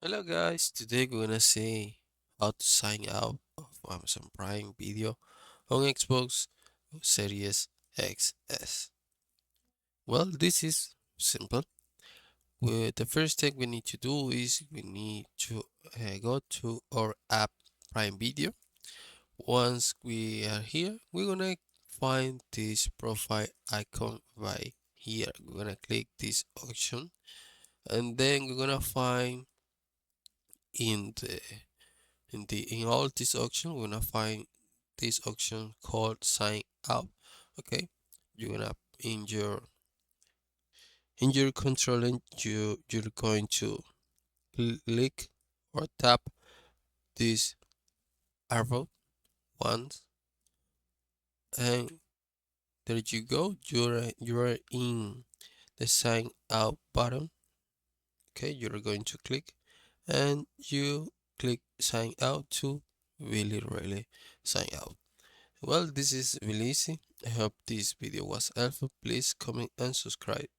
Hello guys, today we're gonna see how to sign out of Amazon Prime Video on Xbox Series XS. Well, this is simple. The first thing we need to do is we need to go to our app Prime Video. Once we are here, we're gonna find this profile icon right here. We're gonna click this option and then we're gonna find in the in all this auction we're gonna find this auction called sign out. Okay, you're gonna in your controlling you're going to click or tap this arrow once, and there you go, you're in the sign out button. Okay, you're going to click and you click sign out to really sign out. Well, this is really easy. I hope this video was helpful. Please comment and subscribe.